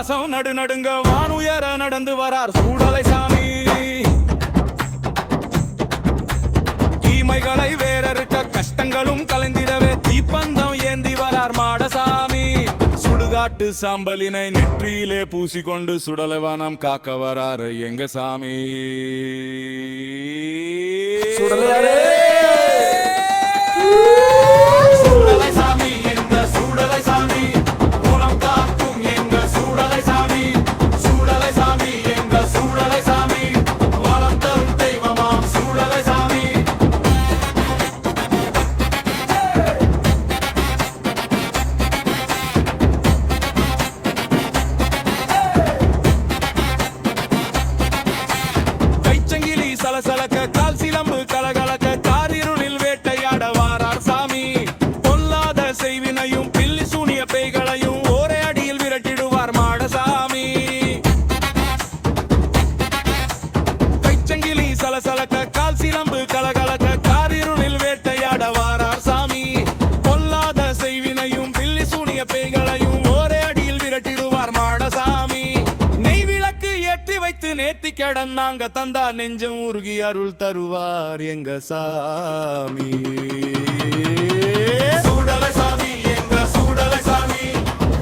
ஆகாசம் நடுநடுங்க வானுயர நடந்து வரார் சூடலை சாமி. தீமைகளை வேறறுக்க கஷ்டங்களும் கலைந்திடவே தீப்பந்தம் ஏந்தி வரார் மாடசாமி. சுடுகாட்டு சாம்பலினை நெற்றியிலே பூசிக்கொண்டு சுடலைவானம் காக்க வராரு எங்க சாமி. சுடலையாரே சுடலை சாமி எங்க சுடலை சாமி. குலம் காக்கும் எங்க சுடலை சாமி. சுடலை சாமி எங்க சுடலை சாமி. வளம் தரும் தெய்வமாம் சுடலை சாமி. கைச்சங்கிலி சலசலக்க கால் சிலம்பு கலகலக்க காரிருளில் வேட்டையாட வாரார் சாமி. பொல்லாத செய்வினையும் பில்லி சூனிய பேய்களையும் ஒரே அடியில் விரட்டிடுவார் மாடசாமி. கைச்சங்கிலி சலசலக்க கால் சிலம்பு கலகலக்க காரிருளில் வேட்டையாட வாரார் சாமி. பொல்லாத செய்வினையும் பில்லி சூனிய பேய்களையும் ஒரே அடியில் விரட்டிடுவார் மாடசாமி. நெய் விளக்கு ஏற்றி வைத்து நேர்த்தி கடன் நாங்க தந்தா நெஞ்சம் உருகி அருள் தருவார் எங்க சாமி. சுடலை சாமி எங்க சுடலை சாமி.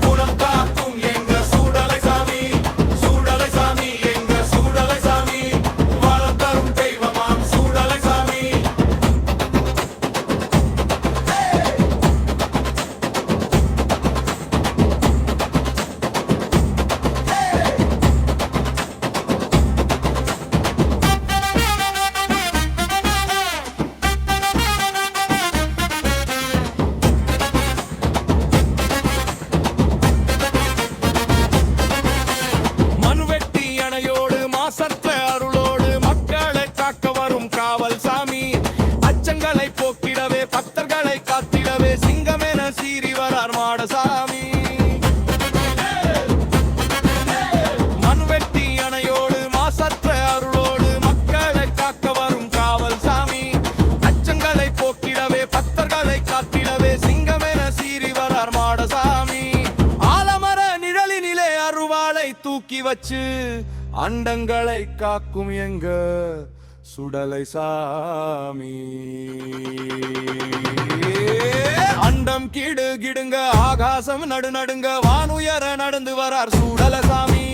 குலம் காக்கும் எங்க சுடலை சாமி. சுடலை சாமி எங்க சுடலை சாமி. வளம் தரும் தெய்வமாம் சுடலை சாமி. மனுவெட்டி அணையோடு மாசற்ற அருளோடு மக்களை காக்க வரும் காவல் சாமி. அச்சங்களை போக்கிடவே பக்தர்களை காத்திடவே சிங்கமென சீறி வரார் மாடசாமி. மனுவெட்டி அணையோடு மாசற்ற அருளோடு மக்களை காக்க வரும் காவல் சாமி. அச்சங்களை போக்கிடவே பக்தர்களை காத்திடவே சிங்கமென சீறி வரார் மாடசாமி. ஆலமர நிழலினிலே அருவாளை தூக்கி வச்சு அண்டங்களை காக்கும் எங்க சுடலை சாமி. அண்டம் கிடு கிடுங்க ஆகாசம் நடுநடுங்க வானுயர நடந்து வரார் சுடலை சாமி.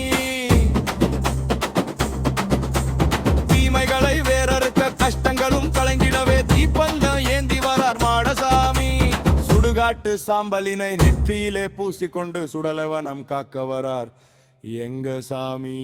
தீமைகளை வேறறுக்க கஷ்டங்களும் கலைந்திடவே தீப்பந்தம் ஏந்தி வரார் மாடசாமி. சுடுகாட்டு சாம்பலினை நெற்றியிலே பூசிக்கொண்டு சுடலைவனம் காக்க வரார் எங்க சாமி.